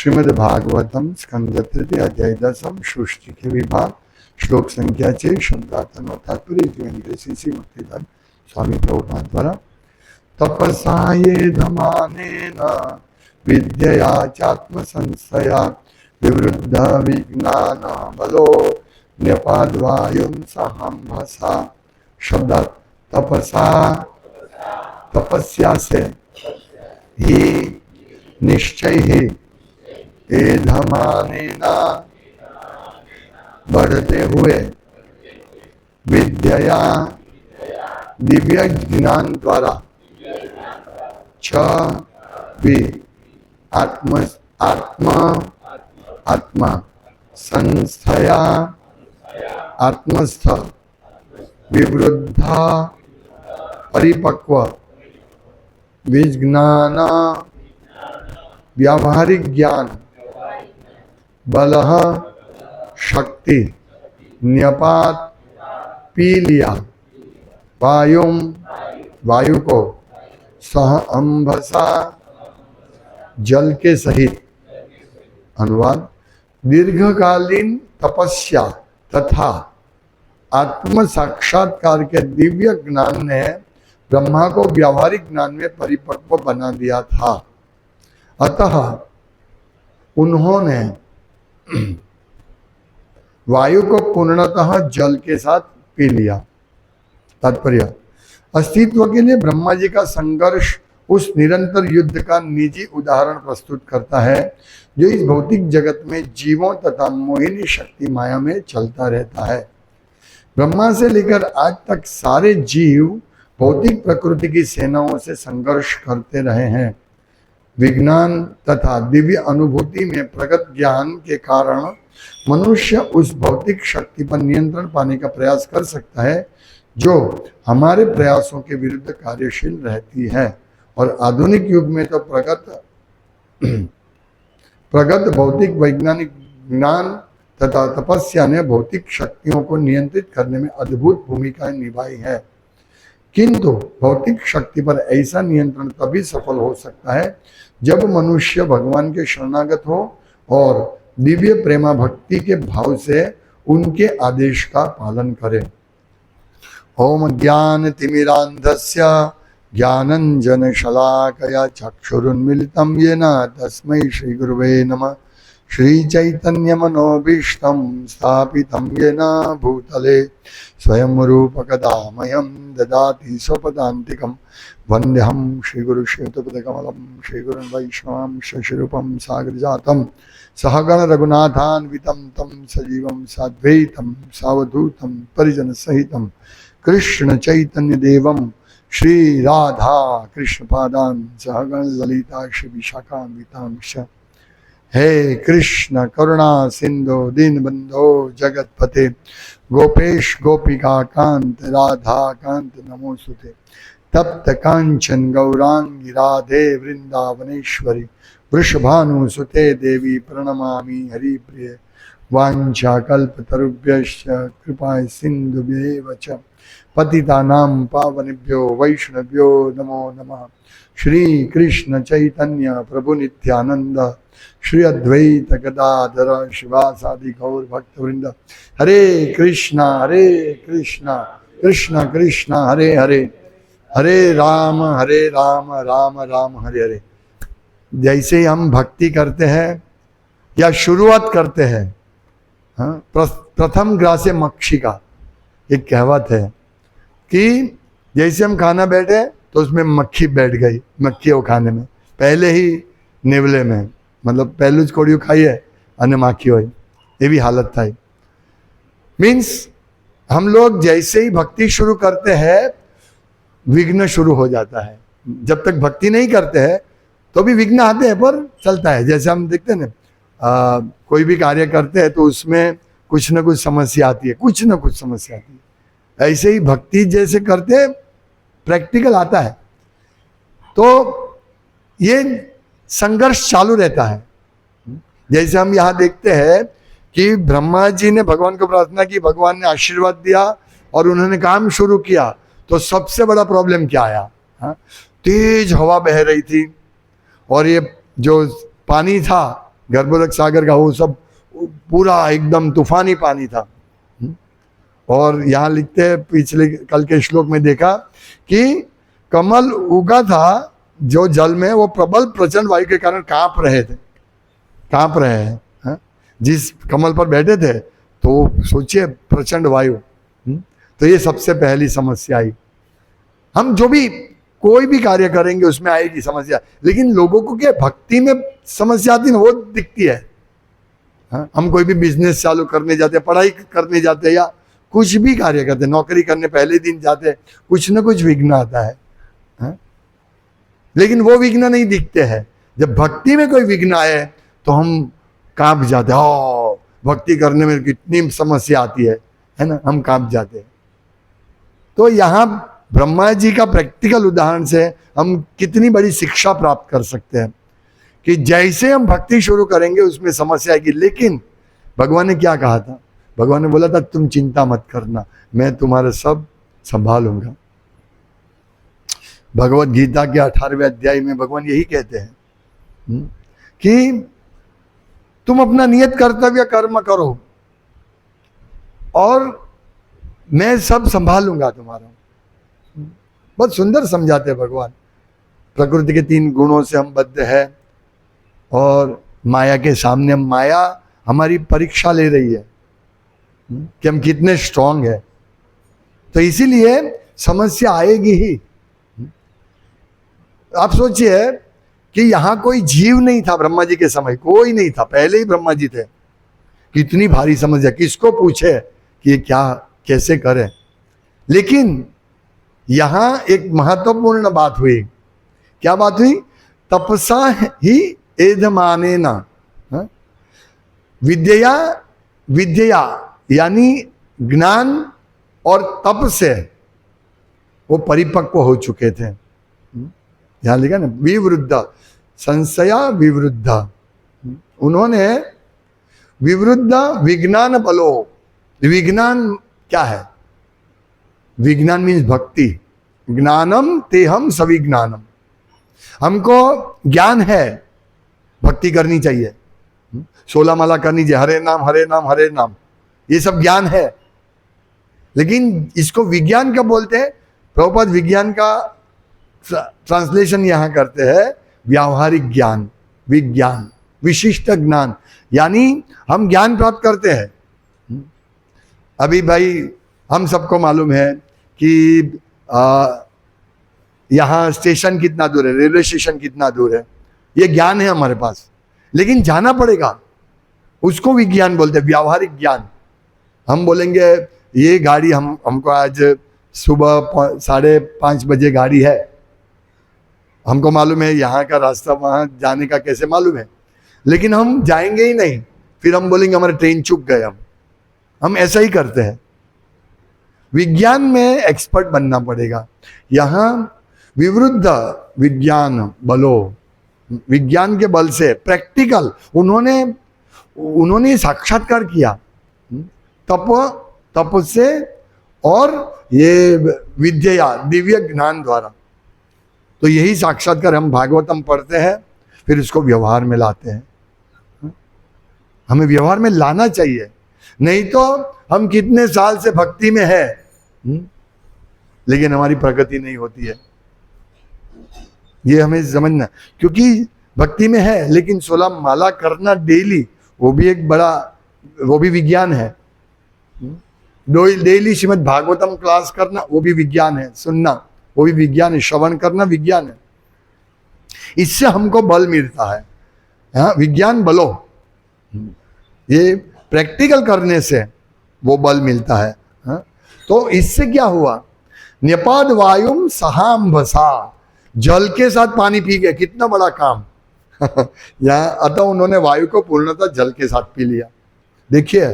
श्रीमद् भागवतम स्कंद तृतीय अध्याय 10 सृष्टि के विभाग श्लोक संख्या 6 शब्दार्थन तात्पर्य जीवेंद्र श्री मुक्तिदान स्वामी प्रभुपाद द्वारा तपसा ये धमानेन विद्यया चात्म संस्थया विवृद्ध विज्ञान बलो न्यपाद्वायुं सहंभसा। शब्दार्थ तपसा तपस्या से ही निश्चय ही एधमानेना बढ़ते हुए विद्या दिव्य ज्ञान द्वारा छ भी आत्म आत्मा आत्मा संस्थया आत्मस्थ विवृद्धा परिपक्व विज्ञान व्यावहारिक ज्ञान बल शक्ति न्यपात पी लिया वायु को सह अंभसा जल के सहित। अनुवाद दीर्घकालीन तपस्या तथा आत्म साक्षात्कार के दिव्य ज्ञान ने ब्रह्मा को व्यावहारिक ज्ञान में परिपक्व बना दिया था। अतः उन्होंने वायु को पूर्णतः जल के साथ पी लिया। तात्पर्य अस्तित्व के लिए ब्रह्मा जी का संघर्ष उस निरंतर युद्ध का निजी उदाहरण प्रस्तुत करता है जो इस भौतिक जगत में जीवों तथा मोहिनी शक्ति माया में चलता रहता है। ब्रह्मा से लेकर आज तक सारे जीव भौतिक प्रकृति की सेनाओं से संघर्ष करते रहे हैं। विज्ञान तथा दिव्य अनुभूति में प्रगत ज्ञान के कारण मनुष्य उस भौतिक शक्ति पर नियंत्रण पाने का प्रयास कर सकता है जो हमारे प्रयासों के विरुद्ध कार्यशील रहती है। और आधुनिक युग में तो प्रगत भौतिक वैज्ञानिक ज्ञान तथा तपस्या ने भौतिक शक्तियों को नियंत्रित करने में अद्भुत भूमिकाएं निभाई है। किंतु भौतिक शक्ति पर ऐसा नियंत्रण तभी सफल हो सकता है जब मनुष्य भगवान के शरणागत हो और दिव्य प्रेमा भक्ति के भाव से उनके आदेश का पालन करे। ओम ज्ञान तिमिरांधस्य ज्ञानंजन शलाकया चक्षुरुन्मिलितं येन तस्मै श्री गुरुवे नमः। श्री चैतन्य मनोभीष्टं स्थापितं येन भूतले स्वयं रूप कदा मह्यं ददाति स्वपदान्तिकं। वन्देऽहं श्रीगुरुश्रीयुतपदकमलं श्रीगुरुन् वैष्णवं शशिरूपं सागरजातं सहगण रघुनाथान्वितं तं सजीवं साद्वैतं सावधूतं परिजनसहितं कृष्ण चैतन्य देवं श्री राधा कृष्ण पादान सहगण ललिता श्री विशाखान्वितांश। हे कृष्ण करुणा सिंधु दीनबंधो जगतपते गोपेश गोपिका कांत राधा कांत नमोस्तुते। तप्त कांचन गौरांगी राधे वृंदावनेश्वरी वृषभानुसुते देवी प्रणमामि हरिप्रिये। वाञ्छाकल्पतरुभ्यश्च कृपा सिन्धुभ्येव च पतितानां पावनेभ्यो वैष्णवेभ्यो नमो नमः। श्री कृष्ण चैतन्य प्रभु नित्यानंद श्री अद्वैत गदाधर शिवासादि गौर भक्तवृंद। हरे कृष्णा कृष्ण कृष्ण हरे हरे हरे राम राम राम हरे हरे। जैसे ही हम भक्ति करते हैं या शुरुआत करते हैं, हाँ, प्रथम ग्रासे मक्षी का एक कहावत है कि जैसे हम खाना बैठे तो उसमें मक्खी बैठ गई, मक्खी वो खाने में पहले ही नेवले में, मतलब पहलू कोड़ियों खाई है अन्य माखी हो, ये भी हालत था। मीन्स हम लोग जैसे ही भक्ति शुरू करते हैं विघ्न शुरू हो जाता है। जब तक भक्ति नहीं करते हैं तो भी विघ्न आते हैं पर चलता है। जैसे हम देखते हैं ना, कोई भी कार्य करते हैं तो उसमें कुछ न कुछ समस्या आती है, कुछ न कुछ समस्या आती है। ऐसे ही भक्ति जैसे करते प्रैक्टिकल आता है तो ये संघर्ष चालू रहता है। जैसे हम यहाँ देखते हैं कि ब्रह्मा जी ने भगवान को प्रार्थना की, भगवान ने आशीर्वाद दिया और उन्होंने काम शुरू किया तो सबसे बड़ा प्रॉब्लम क्या आया? तेज हवा बह रही थी और ये जो पानी था गर्भोदक सागर का वो सब पूरा एकदम तूफानी पानी था। और यहाँ लिखते हैं, पिछले कल के श्लोक में देखा कि कमल उगा था जो जल में, वो प्रबल प्रचंड वायु के कारण कांप रहे हैं। हाँ? जिस कमल पर बैठे थे तो सोचिए प्रचंड वायु। तो ये सबसे पहली समस्या आई। हम जो भी कोई भी कार्य करेंगे उसमें आएगी समस्या, लेकिन लोगों को क्या भक्ति में समस्या आती है ना, वो दिखती है। हाँ? हम कोई भी बिजनेस चालू करने जाते हैं, पढ़ाई करने जाते हैं, या कुछ भी कार्य करते हैं, नौकरी करने पहले दिन जाते हैं, कुछ ना कुछ विघ्न आता है। हाँ? लेकिन वो विघ्न नहीं दिखते हैं। जब भक्ति में कोई विघ्न आए तो हम कांप जाते हैं। ओ, भक्ति करने में कितनी समस्या आती है ना, हम कांप जाते हैं। तो यहाँ ब्रह्मा जी का प्रैक्टिकल उदाहरण से हम कितनी बड़ी शिक्षा प्राप्त कर सकते हैं कि जैसे हम भक्ति शुरू करेंगे उसमें समस्या आएगी, लेकिन भगवान ने क्या कहा था? भगवान ने बोला था तुम चिंता मत करना, मैं तुम्हारा सब संभालूंगा। भगवत गीता के 18वें अध्याय में भगवान यही कहते हैं कि तुम अपना नियत कर्तव्य कर्म करो और मैं सब संभालूंगा तुम्हारा। बहुत सुंदर समझाते हैं भगवान। प्रकृति के 3 गुणों से हम बद्ध है और माया के सामने माया हमारी परीक्षा ले रही है कि हम कितने स्ट्रांग है। तो इसीलिए समस्या आएगी ही। आप सोचिए कि यहां कोई जीव नहीं था ब्रह्मा जी के समय, कोई नहीं था, पहले ही ब्रह्मा जी थे। कितनी भारी समस्या, किसको पूछे कि ये क्या कैसे करें। लेकिन यहां एक महत्वपूर्ण बात हुई। क्या बात हुई? तपसा ही एधमाने ना, विद्या यानी ज्ञान और तप से वो परिपक्व हो चुके थे। यहां लिखा ना विवृद्ध, संशया विवृद्ध। उन्होंने विवृद्ध विज्ञान बलो। विज्ञान क्या है? विज्ञान मीन्स भक्ति। ज्ञानम तेहम सविज्ञानम। हमको ज्ञान है, भक्ति करनी चाहिए, 16 माला करनी चाहिए, हरे नाम हरे नाम हरे नाम, ये सब ज्ञान है। लेकिन इसको विज्ञान कब बोलते हैं? प्रभुपाद विज्ञान का ट्रांसलेशन यहां करते हैं व्यावहारिक ज्ञान, विज्ञान, विशिष्ट ज्ञान, यानी हम ज्ञान प्राप्त करते हैं। अभी भाई हम सबको मालूम है कि यहाँ स्टेशन कितना दूर है, रेलवे स्टेशन कितना दूर है, ये ज्ञान है हमारे पास, लेकिन जाना पड़ेगा, उसको विज्ञान बोलते हैं, व्यावहारिक ज्ञान। हम बोलेंगे ये गाड़ी हमको आज सुबह 5:30 बजे गाड़ी है, हमको मालूम है यहाँ का रास्ता वहाँ जाने का कैसे मालूम है, लेकिन हम जाएंगे ही नहीं, फिर हम बोलेंगे हमारे ट्रेन चूक गए। हम ऐसा ही करते हैं। विज्ञान में एक्सपर्ट बनना पड़ेगा। यहाँ विवृद्ध विज्ञान बलो, विज्ञान के बल से प्रैक्टिकल उन्होंने साक्षात्कार किया तप से और ये विद्या दिव्य ज्ञान द्वारा। तो यही साक्षात्कार हम भागवतम पढ़ते हैं, फिर इसको व्यवहार में लाते हैं। हमें व्यवहार में लाना चाहिए, नहीं तो हम कितने साल से भक्ति में है लेकिन हमारी प्रगति नहीं होती है। ये हमें समझना, क्योंकि भक्ति में है लेकिन 16 माला करना डेली, वो भी एक बड़ा, वो भी विज्ञान है। डेली श्रीमद् भागवतम क्लास करना, वो भी विज्ञान है। सुनना, वो भी विज्ञान है। श्रवण करना विज्ञान है। इससे हमको बल मिलता है। हाँ, विज्ञान बलो, ये प्रैक्टिकल करने से वो बल मिलता है। हाँ? तो इससे क्या हुआ? न्यपाद वायुम सहाम्भसा, जल के साथ पानी पी गए, कितना बड़ा काम। यहाँ अतः उन्होंने वायु को पूर्णतः जल के साथ पी लिया। देखिए,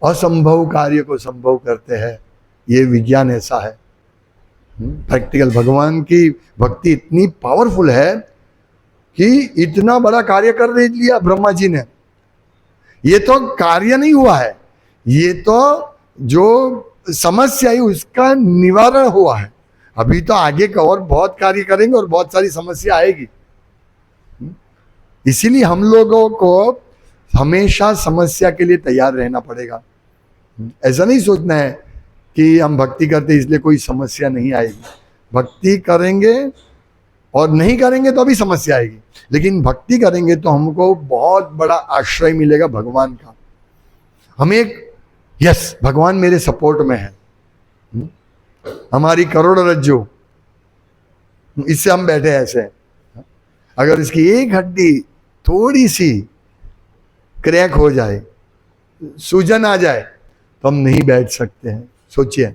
असंभव कार्य को संभव करते हैं, ये विज्ञान ऐसा है। प्रैक्टिकल भगवान की भक्ति इतनी पावरफुल है कि इतना बड़ा कार्य कर लिया ब्रह्मा जी ने। ये तो कार्य नहीं हुआ है, ये तो जो समस्या है उसका निवारण हुआ है। अभी तो आगे का और बहुत कार्य करेंगे और बहुत सारी समस्या आएगी। इसीलिए हम लोगों को हमेशा समस्या के लिए तैयार रहना पड़ेगा। ऐसा नहीं सोचना है कि हम भक्ति करते इसलिए कोई समस्या नहीं आएगी। भक्ति करेंगे और नहीं करेंगे तो अभी समस्या आएगी, लेकिन भक्ति करेंगे तो हमको बहुत बड़ा आश्रय मिलेगा भगवान का। हमें एक यस, भगवान मेरे सपोर्ट में है, हमारी करोड़रज्जु, इससे हम बैठे ऐसे। अगर इसकी एक हड्डी थोड़ी सी क्रैक हो जाए, सूजन आ जाए, तो हम नहीं बैठ सकते हैं। सोचिए,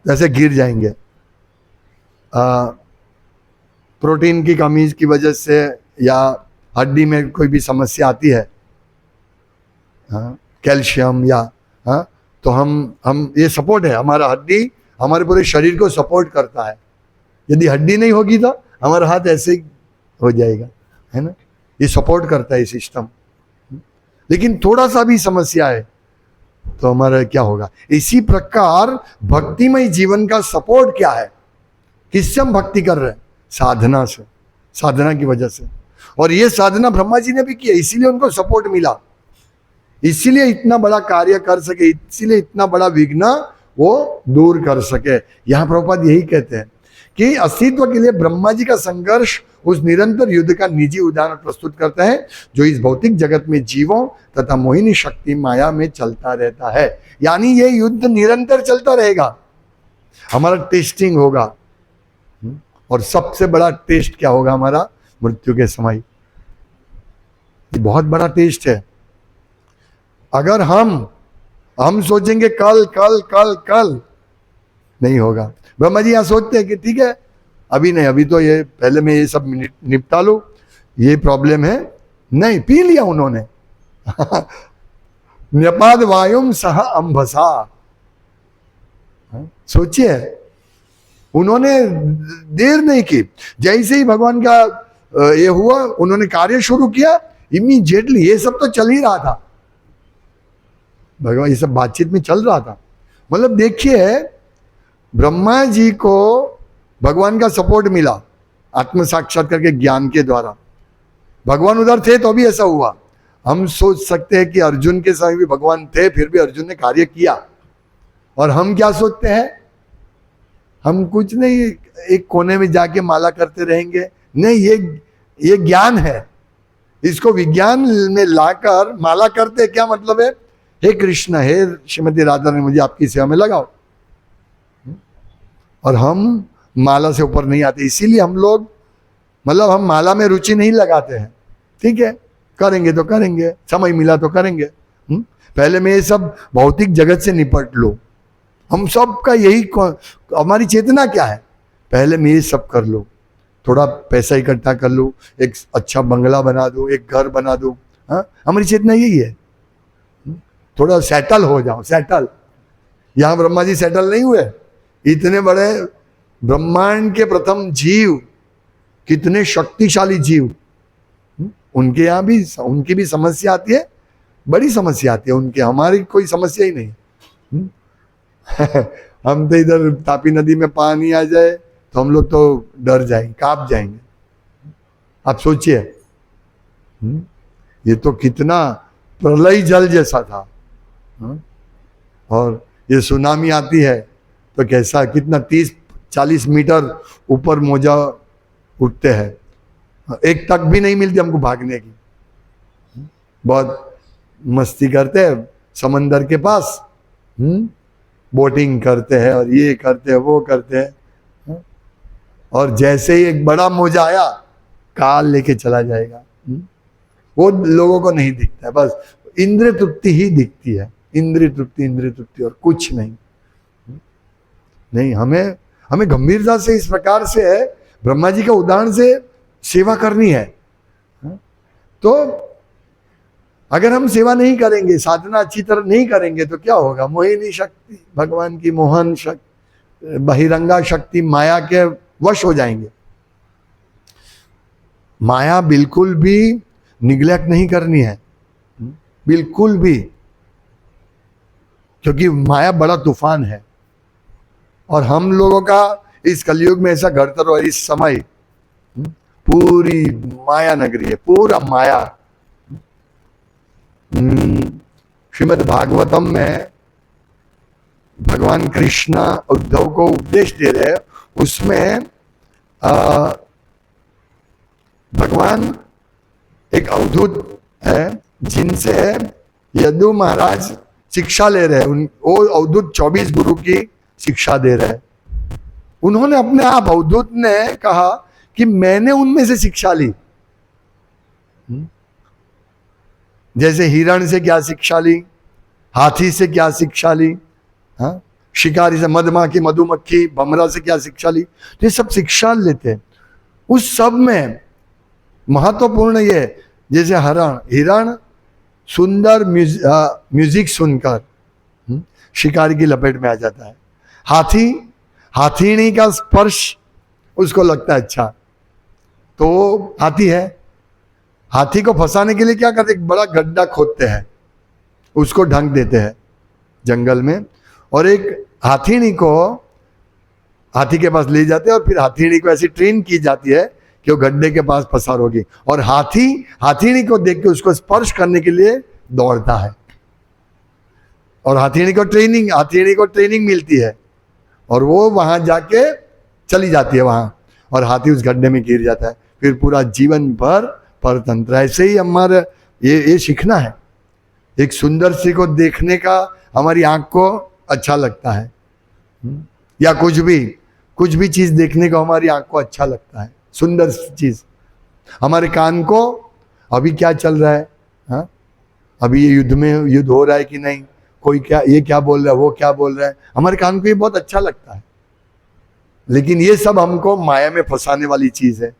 जैसे गिर जाएंगे। प्रोटीन की कमी की वजह से या हड्डी में कोई भी समस्या आती है, कैल्शियम या तो हम ये सपोर्ट है, हमारा हड्डी हमारे पूरे शरीर को सपोर्ट करता है। यदि हड्डी नहीं होगी तो हमारा हाथ ऐसे ही हो जाएगा, है ना। ये सपोर्ट करता है सिस्टम। लेकिन थोड़ा सा भी समस्या है तो हमारा क्या होगा। इसी प्रकार भक्तिमय जीवन का सपोर्ट क्या है, किससे हम भक्ति कर रहे हैं? साधना से, साधना की वजह से। और ये साधना ब्रह्मा जी ने भी की है, इसीलिए उनको सपोर्ट मिला, इसीलिए इतना बड़ा कार्य कर सके, इसीलिए इतना बड़ा विघ्न वो दूर कर सके। यहाँ प्रभुपाद यही कहते हैं कि अस्तित्व के लिए ब्रह्मा जी का संघर्ष उस निरंतर युद्ध का निजी उदाहरण प्रस्तुत करता है जो इस भौतिक जगत में जीवों तथा मोहिनी शक्ति माया में चलता रहता है। यानी ये युद्ध निरंतर चलता रहेगा, हमारा टेस्टिंग होगा। और सबसे बड़ा टेस्ट क्या होगा हमारा? मृत्यु के समय। ये बहुत बड़ा टेस्ट है। अगर हम सोचेंगे कल कल कल कल, नहीं होगा। ब्रह्मा जी यहाँ सोचते हैं कि ठीक है अभी नहीं, अभी तो ये पहले मैं ये सब निपटा लूं, ये प्रॉब्लम है। नहीं, पी लिया उन्होंने। न्यपाद वायुम सह अंभसा। सोचिए, उन्होंने देर नहीं की। जैसे ही भगवान का ये हुआ, उन्होंने कार्य शुरू किया, इमीडिएटली। ये सब तो चल ही रहा था, भगवान ये सब बातचीत में चल रहा था। मतलब देखिए, ब्रह्मा जी को भगवान का सपोर्ट मिला आत्म साक्षात्कार के ज्ञान के द्वारा। भगवान उधर थे तो भी ऐसा हुआ। हम सोच सकते हैं कि अर्जुन के समय भी भगवान थे, फिर भी अर्जुन ने कार्य किया। और हम क्या सोचते हैं? हम कुछ नहीं, एक कोने में जाके माला करते रहेंगे। नहीं, ये ज्ञान है, इसको विज्ञान में लाकर माला करते। क्या मतलब है? हे कृष्ण, हे श्रीमती राधा ने मुझे आपकी सेवा में लगाओ। और हम माला से ऊपर नहीं आते। इसीलिए हम लोग, मतलब हम माला में रुचि नहीं लगाते हैं। ठीक है, करेंगे तो करेंगे, समय मिला तो करेंगे। पहले मैं ये सब भौतिक जगत से निपट लो। हम सब का यही, हमारी चेतना क्या है? पहले मैं ये सब कर लो, थोड़ा पैसा इकट्ठा कर लो, एक अच्छा बंगला बना दो, एक घर बना दो। हमारी चेतना यही है, थोड़ा सेटल हो जाओ, सेटल। यहाँ ब्रह्मा जी सेटल नहीं हुए। इतने बड़े ब्रह्मांड के प्रथम जीव, कितने शक्तिशाली जीव, उनके यहाँ भी, उनकी भी समस्या आती है, बड़ी समस्या आती है उनके। हमारी कोई समस्या ही नहीं। हम तो इधर तापी नदी में पानी आ जाए तो हम लोग तो डर जाएंगे, कांप जाएंगे। आप सोचिए, ये तो कितना प्रलय जल जैसा था। और ये सुनामी आती है तो कैसा, कितना 30-40 मीटर ऊपर मोजा उठते हैं। एक तक भी नहीं मिलती हमको भागने की। बहुत मस्ती करते हैं समंदर के पास, बोटिंग करते हैं और ये करते हैं, वो करते हैं। और जैसे ही एक बड़ा मोजा आया, काल लेके चला जाएगा। वो लोगों को नहीं दिखता है, बस इंद्रिय तृप्ति ही दिखती है। इंद्रिय तृप्ति और कुछ नहीं। नहीं, हमें गंभीरता से इस प्रकार से है, ब्रह्मा जी का उदाहरण से सेवा करनी है। तो अगर हम सेवा नहीं करेंगे, साधना अच्छी तरह नहीं करेंगे तो क्या होगा? मोहिनी शक्ति, भगवान की मोहन शक्ति, बहिरंगा शक्ति, माया के वश हो जाएंगे। माया बिल्कुल भी निग्लेक्ट नहीं करनी है, बिल्कुल भी, क्योंकि माया बड़ा तूफान है। और हम लोगों का इस कलयुग में ऐसा घड़तर और इस समय पूरी माया नगरी है, पूरा माया। श्रीमद् भागवतम में भगवान कृष्ण उद्धव को उपदेश दे रहे हैं, उसमें भगवान एक अवधूत है जिनसे यदु महाराज शिक्षा ले रहे हैं। वो अवधूत 24 गुरु की शिक्षा दे रहे हैं। उन्होंने अपने आप, अवधूत ने कहा कि मैंने उनमें से शिक्षा ली। जैसे हिरण से क्या शिक्षा ली, हाथी से क्या शिक्षा ली, हाँ, शिकारी से, मधुमाखी, मधुमक्खी, भमरा से क्या शिक्षा ली, तो ये सब शिक्षा लेते हैं। उस सब में महत्वपूर्ण ये, जैसे हिरण सुंदर म्यूजिक सुनकर शिकारी की लपेट में आ जाता है। हाथीनी का स्पर्श उसको लगता है अच्छा, तो हाथी है। हाथी को फंसाने के लिए क्या करते, एक बड़ा गड्ढा खोदते हैं, उसको ढंक देते हैं जंगल में, और एक हाथीनी को हाथी के पास ले जाते हैं, और फिर हाथीनी को ऐसी ट्रेन की जाती है कि वो गड्ढे के पास फंसा होगी, और हाथीनी को देख के उसको स्पर्श करने के लिए दौड़ता है, और हाथीनी को ट्रेनिंग मिलती है, और वो वहां जाके चली जाती है वहां, और हाथी उस गड्ढे में गिर जाता है। फिर पूरा जीवन भर परतंत्र। ऐसे ही हमारे ये सीखना है। एक सुंदर सी को देखने का हमारी आंख को अच्छा लगता है, या कुछ भी चीज देखने को हमारी आंख को अच्छा लगता है, सुंदर चीज। हमारे कान को अभी क्या चल रहा है, हाँ? अभी ये युद्ध हो रहा है कि नहीं, कोई ये क्या बोल रहा है, वो क्या बोल रहा है, हमारे कान को ये बहुत अच्छा लगता है। लेकिन ये सब हमको माया में फंसाने वाली चीज है,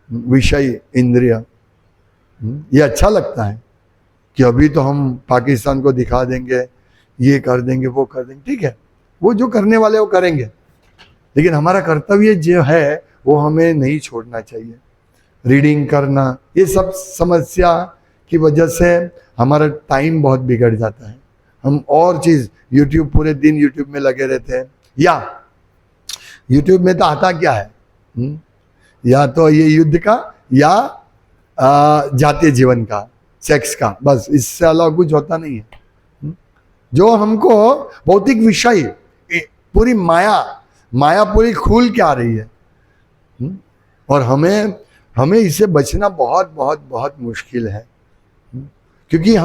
विषय, इंद्रिय। ये अच्छा लगता है कि अभी तो हम पाकिस्तान को दिखा देंगे, ये कर देंगे, वो कर देंगे, ठीक है, वो जो करने वाले वो करेंगे, लेकिन हमारा कर्तव्य जो है वो हमें नहीं छोड़ना चाहिए। रीडिंग करना, ये सब समस्या की वजह से हमारा टाइम बहुत बिगड़ जाता है। हम और चीज, यूट्यूब, पूरे दिन यूट्यूब में लगे रहते हैं, या यूट्यूब में तो आता क्या है, या तो ये युद्ध का, या जातीय जीवन का, सेक्स का, बस, इससे अलावा कुछ होता नहीं है। जो हमको भौतिक विषय, पूरी माया पूरी खुल के आ रही है, और हमें इससे बचना बहुत बहुत बहुत मुश्किल है, क्योंकि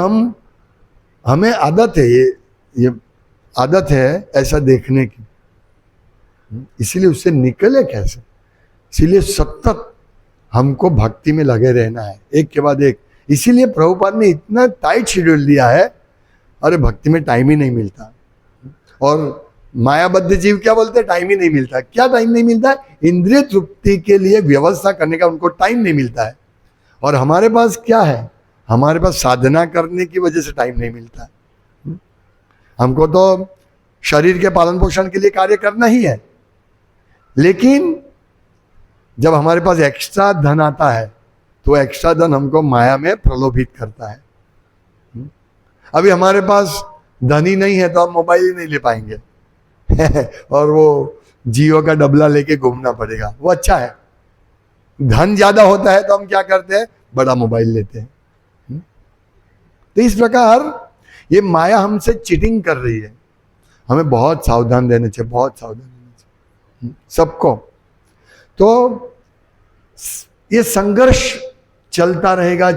हमें आदत है, ये आदत है ऐसा देखने की, इसीलिए उससे निकले कैसे। इसीलिए सतत हमको भक्ति में लगे रहना है, एक के बाद एक। इसीलिए प्रभुपाद ने इतना टाइट शेड्यूल दिया है, अरे भक्ति में टाइम ही नहीं मिलता। और मायाबद्ध जीव क्या बोलते हैं, टाइम ही नहीं मिलता। क्या टाइम नहीं मिलता है? इंद्रिय तृप्ति के लिए व्यवस्था करने का उनको टाइम नहीं मिलता है। और हमारे पास क्या है, हमारे पास साधना करने की वजह से टाइम नहीं मिलता है। हमको तो शरीर के पालन पोषण के लिए कार्य करना ही है, लेकिन जब हमारे पास एक्स्ट्रा धन आता है तो एक्स्ट्रा धन हमको माया में प्रलोभित करता है। अभी हमारे पास धन ही नहीं है तो हम मोबाइल ही नहीं ले पाएंगे और वो जियो का डबला लेके घूमना पड़ेगा, वो अच्छा है। धन ज्यादा होता है तो हम क्या करते हैं, बड़ा मोबाइल लेते हैं। तो इस प्रकार ये माया हमसे चीटिंग कर रही है, हमें बहुत सावधान रहना चाहिए, बहुत सावधान रहना चाहिए सबको। तो ये संघर्ष चलता रहेगा,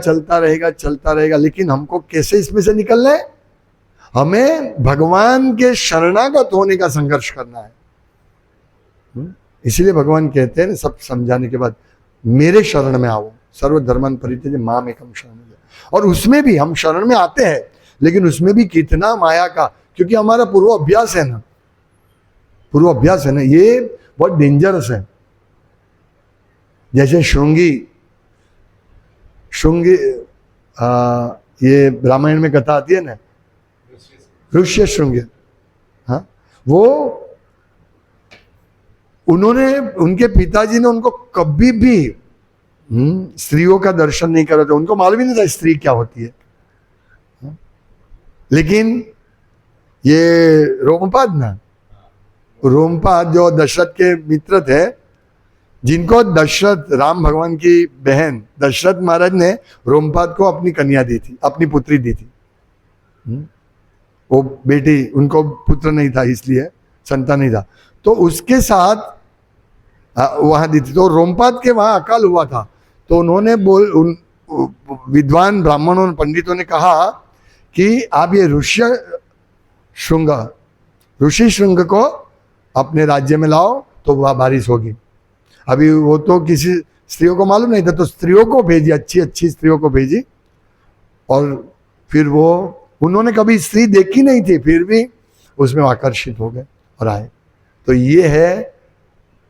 लेकिन हमको कैसे इसमें से निकलना है? हमें भगवान के शरणागत होने का संघर्ष करना है। इसलिए भगवान कहते हैं, सब समझाने के बाद, मेरे शरण में आओ, सर्वधर्मान् परित्यज्य माम एकम शरणं व्रज। और उसमें भी हम शरण में आते हैं, लेकिन उसमें भी कितना माया का, क्योंकि हमारा पूर्व अभ्यास है ना, ये बहुत डेंजरस है। जैसे श्रृंगी ये रामायण में कथा आती है ना, ऋष्य श्रृंगी, हाँ, वो उनके पिताजी ने उनको कभी भी स्त्रियों का दर्शन नहीं करा था, उनको मालूम ही नहीं था स्त्री क्या होती है। लेकिन ये रोमपाद जो दशरथ के मित्र थे, जिनको दशरथ, राम भगवान की बहन दशरथ महाराज ने रोमपाद को अपनी कन्या दी थी, अपनी पुत्री दी थी। वो बेटी, उनको पुत्र नहीं था इसलिए, संतान नहीं था, तो उसके साथ वहां दी थी। तो रोमपाद के वहां अकाल हुआ था, तो उन्होंने विद्वान ब्राह्मणों पंडितों ने कहा कि आप ये ऋषि श्रृंग को अपने राज्य में लाओ तो वह बारिश होगी। अभी वो तो किसी स्त्रियों को मालूम नहीं था, तो स्त्रियों को भेजी, अच्छी अच्छी स्त्रियों को भेजी, और फिर वो, उन्होंने कभी स्त्री देखी नहीं थी, फिर भी उसमें आकर्षित हो गए और आए। तो ये है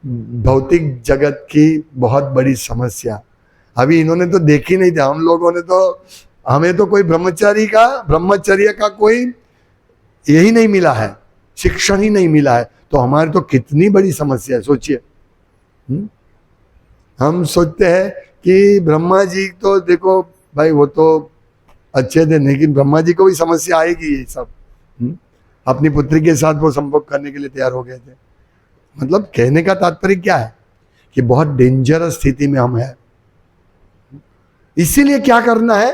भौतिक जगत की बहुत बड़ी समस्या। अभी इन्होंने तो देखी नहीं था, हम लोगों ने तो, हमें तो कोई ब्रह्मचर्य का कोई यही नहीं मिला है, शिक्षण ही नहीं मिला है। तो हमारी तो कितनी बड़ी समस्या है, सोचिए। हम सोचते हैं कि ब्रह्मा जी तो देखो भाई वो तो अच्छे थे, लेकिन ब्रह्मा जी को भी समस्या आएगी ये सब। अपनी पुत्री के साथ वो संभोग करने के लिए तैयार हो गए थे। मतलब कहने का तात्पर्य क्या है कि बहुत डेंजरस स्थिति में हम हैं। इसीलिए क्या करना है,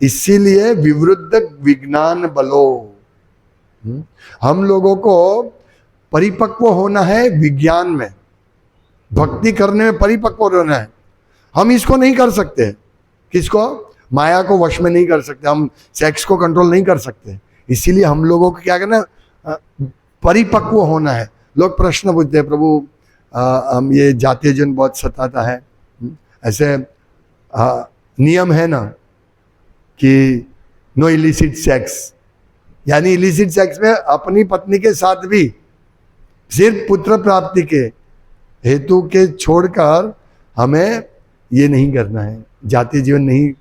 इसीलिए विवृद्ध विज्ञान बलो, हम लोगों को परिपक्व होना है विज्ञान में, भक्ति करने में परिपक्व होना है। हम इसको नहीं कर सकते, किसको, माया को वश में नहीं कर सकते, हम सेक्स को कंट्रोल नहीं कर सकते। इसीलिए हम लोगों को क्या करना है, परिपक्व होना है। लोग प्रश्न पूछते हैं, प्रभु हम ये जातीय जन बहुत सताता है, ऐसे नियम है ना कि नो इलिसिट सेक्स, यानी इलिसिट सेक्स में अपनी पत्नी के साथ भी सिर्फ पुत्र प्राप्ति के हेतु के छोड़कर हमें ये नहीं करना है, जातीय जीवन नहीं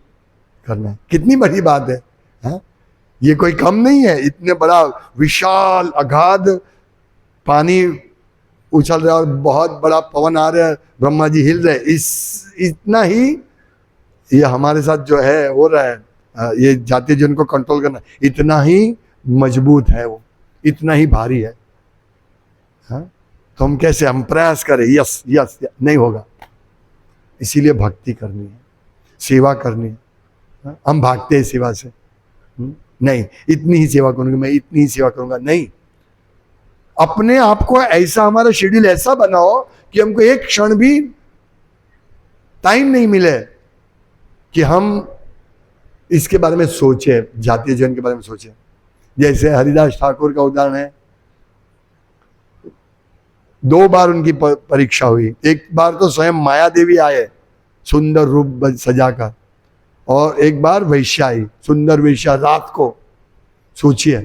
करना है। कितनी बड़ी बात है, हा? ये कोई कम नहीं है। इतने बड़ा विशाल अगाध पानी उछल रहा है और बहुत बड़ा पवन आ रहा है, ब्रह्मा जी हिल रहे, इतना ही ये हमारे साथ जो है हो रहा है, ये जातीय जीवन को कंट्रोल करना इतना ही मजबूत है, वो इतना ही भारी है। हाँ? तो हम कैसे, हम प्रयास करें, यस यस, नहीं होगा। इसीलिए भक्ति करनी है, सेवा करनी है। हाँ? हम भागते हैं सेवा से, नहीं इतनी ही सेवा करूंगा मैं, इतनी ही सेवा करूंगा, नहीं। अपने आप को ऐसा, हमारा शेड्यूल ऐसा बनाओ कि हमको एक क्षण भी टाइम नहीं मिले कि हम इसके बारे में सोचे, जातीय जीवन के बारे में सोचे। जैसे हरिदास ठाकुर का उदाहरण है, 2 बार उनकी परीक्षा हुई। एक बार तो स्वयं माया देवी आए सुंदर रूप सजाकर, और एक बार वैश्या आई, सुंदर वैश्या रात को। सोचिए,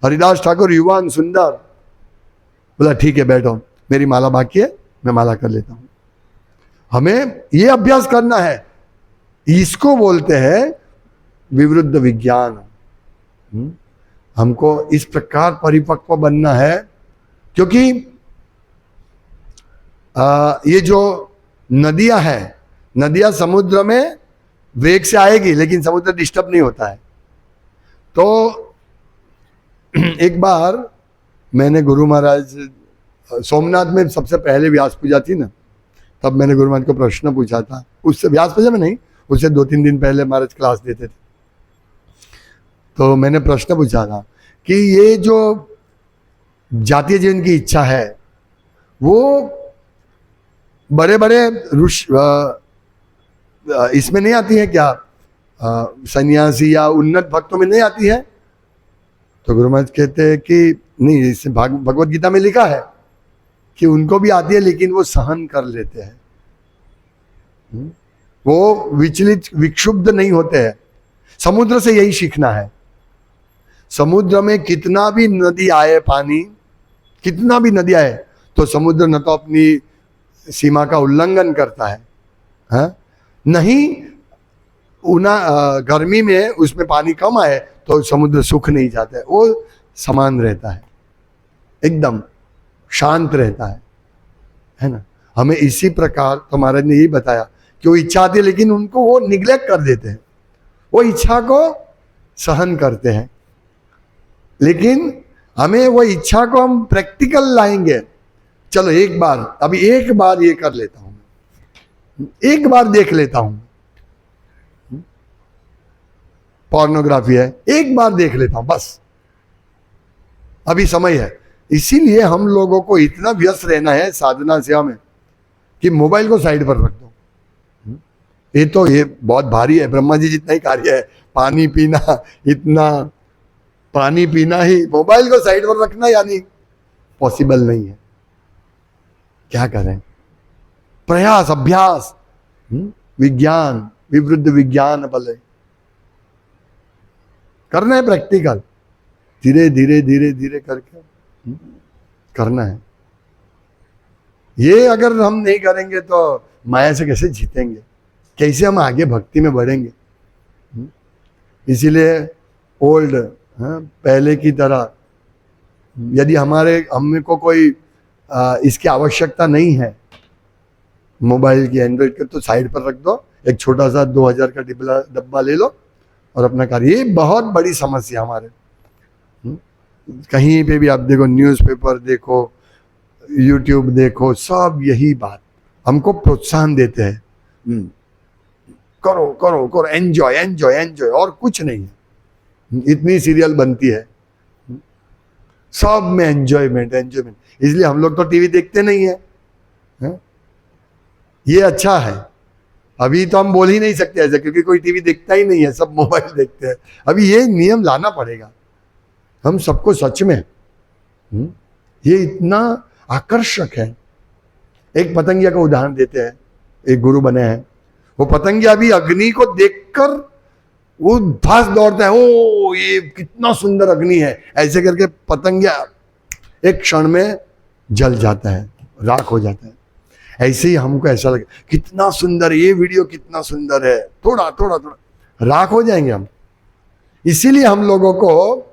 हरिदास ठाकुर युवान सुंदर, बोला ठीक है बैठो, मेरी माला बाकी है, मैं माला कर लेता हूं। हमें ये अभ्यास करना है, इसको बोलते हैं विवृद्ध विज्ञान। हमको इस प्रकार परिपक्व बनना है, क्योंकि ये जो नदियां हैं, नदियां समुद्र में वेग से आएगी, लेकिन समुद्र डिस्टर्ब नहीं होता है। तो एक बार मैंने गुरु महाराज, सोमनाथ में सबसे पहले व्यास पूजा थी ना, तब मैंने गुरु महाराज को प्रश्न पूछा था। उससे व्यास पूजा में नहीं, उससे 2-3 दिन पहले महाराज क्लास देते थे। तो मैंने प्रश्न पूछा था कि ये जो जातीय जीवन की इच्छा है, वो बड़े बड़े इसमें नहीं आती है क्या, सन्यासी या उन्नत भक्तों में नहीं आती है? तो गुरु महाराज कहते हैं कि नहीं, इससे भगवत गीता में लिखा है कि उनको भी आती है, लेकिन वो सहन कर लेते हैं, वो विचलित विक्षुब्ध नहीं होते हैं। समुद्र से यही सीखना है। समुद्र में कितना भी नदी आए, पानी कितना भी नदी आए, तो समुद्र न तो अपनी सीमा का उल्लंघन करता है, हाँ? नहीं गर्मी में उसमें पानी कम आए तो समुद्र सूख नहीं जाता है, वो समान रहता है, एकदम शांत रहता है ना। हमें इसी प्रकार तो महाराज ने यही बताया कि वो इच्छा आती है, लेकिन उनको वो निग्लेक्ट कर देते हैं, वो इच्छा को सहन करते हैं। लेकिन हमें वो इच्छा को हम प्रैक्टिकल लाएंगे, चलो एक बार, अभी एक बार ये कर लेता हूं, एक बार देख लेता हूं, पोर्नोग्राफी है, एक बार देख लेता हूं बस, अभी समय है। इसीलिए हम लोगों को इतना व्यस्त रहना है साधना सेवा में कि मोबाइल को साइड पर रख दो। ये बहुत भारी है, ब्रह्मा जी जितना ही कार्य है, पानी पीना, इतना पानी पीना ही, मोबाइल को साइड पर रखना यानी पॉसिबल नहीं है। क्या करें? प्रयास, अभ्यास, विज्ञान, विवृद्ध विज्ञान बल करना है, प्रैक्टिकल, धीरे धीरे धीरे धीरे करके करना है। ये अगर हम नहीं करेंगे तो माया से कैसे जीतेंगे, कैसे हम आगे भक्ति में बढ़ेंगे? इसीलिए ओल्ड, पहले की तरह, यदि हमको कोई इसकी आवश्यकता नहीं है मोबाइल की, एंड्रॉइड के, तो साइड पर रख दो, एक छोटा सा 2000 का डब्बा ले लो और अपना कार्य। ये बहुत बड़ी समस्या हमारे, कहीं पे भी आप देखो, न्यूज़पेपर देखो, यूट्यूब देखो, सब यही बात हमको प्रोत्साहन देते हैं, करो करो करो, एंजॉय एंजॉय एंजॉय, और कुछ नहीं है। इतनी सीरियल बनती है, सब में एंजॉयमेंट एंजॉयमेंट। इसलिए हम लोग तो टीवी देखते नहीं है, ये अच्छा है। अभी तो हम बोल ही नहीं सकते ऐसा, क्योंकि कोई टीवी देखता ही नहीं है, सब मोबाइल देखते हैं। अभी ये नियम लाना पड़ेगा हम सबको सच में। ये इतना आकर्षक है। एक पतंगिया का उदाहरण देते हैं, एक गुरु बने हैं, वो पतंगिया भी अग्नि को देखकर वो फास्ट दौड़ता है, ओ ये कितना सुंदर अग्नि है, ऐसे करके पतंगिया एक क्षण में जल जाता है, राख हो जाता है। ऐसे ही हमको ऐसा लगे कितना सुंदर, ये वीडियो कितना सुंदर है, थोड़ा थोड़ा थोड़ा राख हो जाएंगे हम। इसीलिए हम लोगों को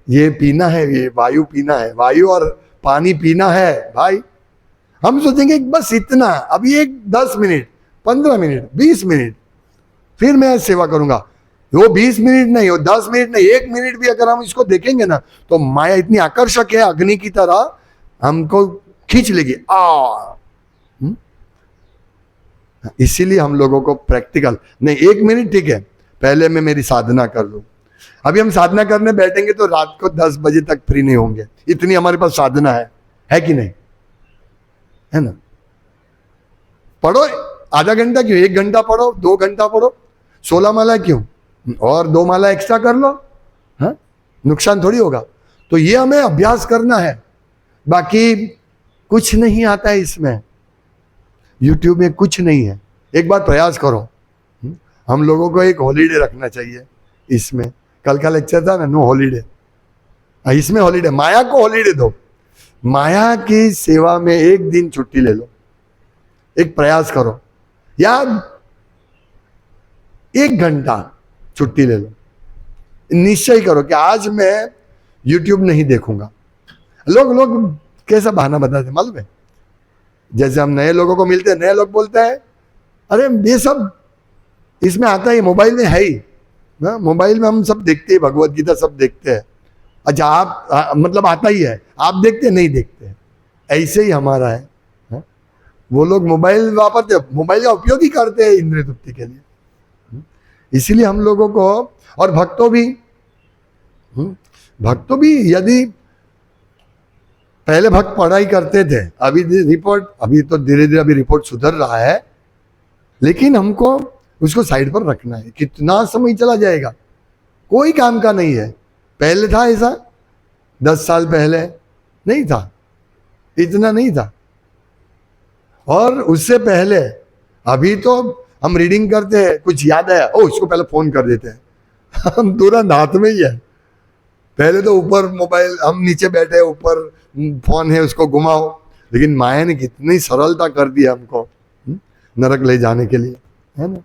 ये पीना है, ये वायु पीना है, वायु और पानी पीना है भाई। हम सोचेंगे बस इतना, अभी एक 10 मिनट, 15 मिनट, 20 मिनट, फिर मैं सेवा करूंगा। वो 20 मिनट नहीं, वो 10 मिनट नहीं, 1 मिनट भी अगर हम इसको देखेंगे ना, तो माया इतनी आकर्षक है, अग्नि की तरह हमको खींच लेगी। इसीलिए हम लोगों को प्रैक्टिकल नहीं, 1 मिनट ठीक है, पहले मैं मेरी साधना कर लूं। अभी हम साधना करने बैठेंगे तो रात को 10 बजे तक फ्री नहीं होंगे, इतनी हमारे पास साधना है कि नहीं? है ना? पढ़ो आधा घंटा क्यों, 1 घंटा पढ़ो, 2 घंटा पढ़ो, 16 माला क्यों, और 2 माला एक्स्ट्रा कर लो, नुकसान थोड़ी होगा। तो ये हमें अभ्यास करना है, बाकी कुछ नहीं आता है इसमें, यूट्यूब में कुछ नहीं है। एक बार प्रयास करो। हम लोगों को एक हॉलीडे रखना चाहिए इसमें। कल का लेक्चर था ना, नो हॉलीडे, इसमें हॉलीडे, माया को हॉलीडे दो। माया की सेवा में 1 दिन छुट्टी ले लो, एक प्रयास करो, या 1 घंटा छुट्टी ले लो, निश्चय करो कि आज मैं यूट्यूब नहीं देखूंगा। लोग कैसा बहाना बताते मालूम है? जैसे हम नए लोगों को मिलते हैं, नए लोग बोलते हैं अरे ये सब इसमें आता है, मोबाइल में है ही ना, मोबाइल में हम सब देखते हैं, भगवत गीता सब देखते हैं। अच्छा आप मतलब आता ही है, आप देखते नहीं देखते? ऐसे ही हमारा है, वो लोग मोबाइल वापरते, मोबाइल का उपयोग ही करते हैं इंद्रिय तृप्ति के लिए। इसीलिए हम लोगों को, और भक्तों भी यदि पहले भक्त पढ़ाई करते थे, अभी तो धीरे धीरे अभी रिपोर्ट सुधर रहा है, लेकिन हमको उसको साइड पर रखना है। कितना समय चला जाएगा, कोई काम का नहीं है। पहले था ऐसा, 10 साल पहले नहीं था, इतना नहीं था, और उससे पहले अभी तो हम रीडिंग करते हैं, कुछ याद आया, ओ इसको पहले फोन कर देते हैं, हम तुरंत हाथ में ही है। पहले तो ऊपर मोबाइल, हम नीचे बैठे, ऊपर फोन है, उसको घुमाओ। लेकिन माया ने कितनी सरलता कर दी हमको नरक ले जाने के लिए, है ना?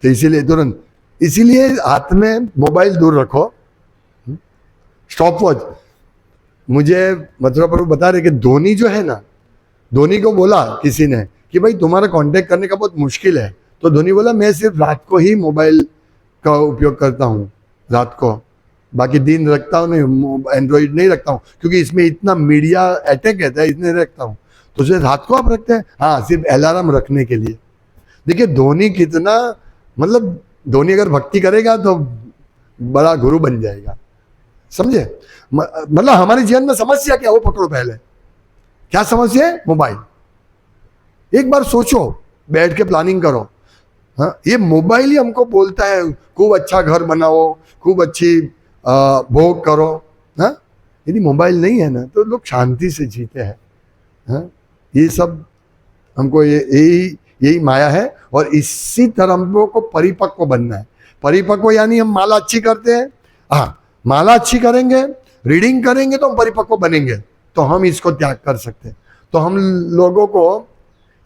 तो इसीलिए तुरंत, इसीलिए हाथ में मोबाइल दूर रखो। स्टॉप वॉच, मुझे मथुरा प्रभु बता रहे कि धोनी जो है ना, धोनी को बोला किसी ने कि भाई तुम्हारा कांटेक्ट करने का बहुत मुश्किल है, तो धोनी बोला मैं सिर्फ रात को ही मोबाइल का उपयोग करता हूँ, रात को बाकी दिन रखता हूँ नहीं, एंड्रॉइड नहीं रखता हूँ क्योंकि इसमें इतना मीडिया अटैक रहता है, इसलिए रखता हूँ। तो उसे रात को आप रखते हैं, हाँ सिर्फ अलार्म रखने के लिए। देखिए धोनी कितना, मतलब धोनी अगर भक्ति करेगा तो बड़ा गुरु बन जाएगा, समझे। मतलब हमारे जीवन में समस्या क्या, वो पकड़ो पहले। क्या समस्या है? मोबाइल। एक बार सोचो, बैठ के प्लानिंग करो। हाँ, ये मोबाइल ही हमको बोलता है खूब अच्छा घर बनाओ, खूब अच्छी भोग करो। हाँ, यदि मोबाइल नहीं है ना तो लोग शांति से जीते हैं। हाँ, ये सब हमको यही यही माया है, और इसी तरह हमको परिपक्व बनना है। परिपक्व यानी हम माला अच्छी करते हैं, हाँ माला अच्छी करेंगे, रीडिंग करेंगे तो हम परिपक्व बनेंगे, तो हम इसको त्याग कर सकते हैं। तो हम लोगों को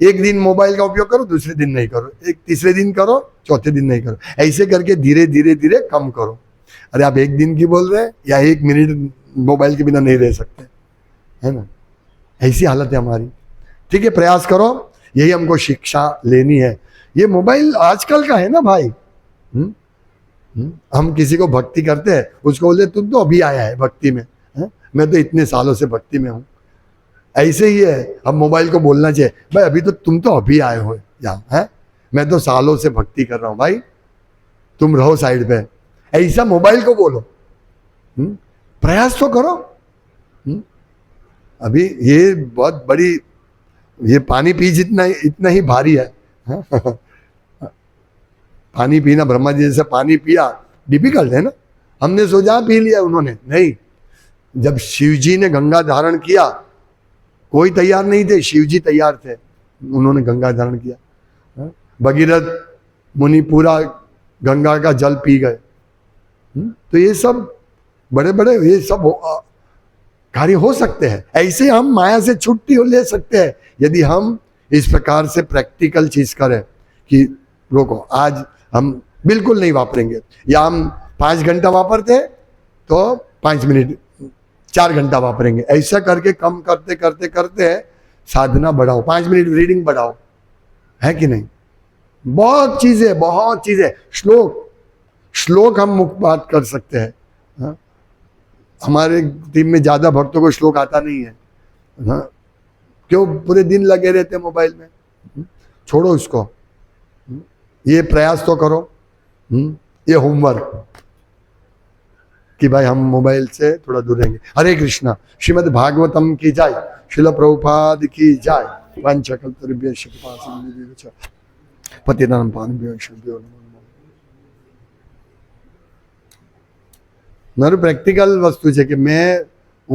एक दिन मोबाइल का उपयोग करो, दूसरे दिन नहीं करो, एक तीसरे दिन करो, चौथे दिन नहीं करो, ऐसे करके धीरे धीरे धीरे कम करो। अरे आप एक दिन की बोल रहे हैं, या एक मिनट मोबाइल के बिना नहीं रह सकते, है ना। ऐसी हालत है हमारी। ठीक है, प्रयास करो, यही हमको शिक्षा लेनी है। ये मोबाइल आजकल का है ना भाई। हम किसी को भक्ति करते हैं, उसको बोलते तुम तो अभी आया है भक्ति में, है? मैं तो इतने सालों से भक्ति में हूँ। ऐसे ही है, अब मोबाइल को बोलना चाहिए भाई अभी तो तुम तो अभी आए हो यहाँ, है मैं तो सालों से भक्ति कर रहा हूँ भाई, तुम रहो साइड पे। ऐसा मोबाइल को बोलो। प्रयास तो करो। अभी ये बहुत बड़ी, ये पानी पी जितना इतना ही भारी है। पानी पीना, ब्रह्मा जी जैसे पानी पिया डिफिकल्ट है ना। हमने सोचा पी लिया, उन्होंने नहीं। जब शिव जी ने गंगा धारण किया, कोई तैयार नहीं थे, शिव जी तैयार थे, उन्होंने गंगा धारण किया। भगीरथ मुनि पूरा गंगा का जल पी गए। तो ये सब बड़े बड़े ये सब कार्य हो सकते हैं। ऐसे हम माया से छुट्टी ले सकते हैं यदि हम इस प्रकार से प्रैक्टिकल चीज करें कि रोको आज हम बिल्कुल नहीं वापरेंगे, या हम 5 घंटा वापरते तो 5 मिनट 4 घंटा वापरेंगे। ऐसा करके कम करते करते करते साधना बढ़ाओ, 5 मिनट रीडिंग बढ़ाओ, है कि नहीं। बहुत चीजें श्लोक हम मुक्त बात कर सकते हैं। हाँ? हमारे टीम में ज्यादा भक्तों को श्लोक आता नहीं है। हाँ? क्यों? पूरे दिन लगे रहते मोबाइल में। छोड़ो इसको, ये प्रयास तो करो। ये होमवर्क कि भाई हम मोबाइल से थोड़ा दूर रहेंगे। हरे कृष्णा। श्रीमद् भागवतम की जय, श्रील प्रभुपाद की जय। वंशकल्पतरुभ्यश्च कृपासिन्धुभ्यो पतितानां पावनेभ्यो नमो नमः। મારું પ્રેક્ટિકલ વસ્તુ છે કે મેં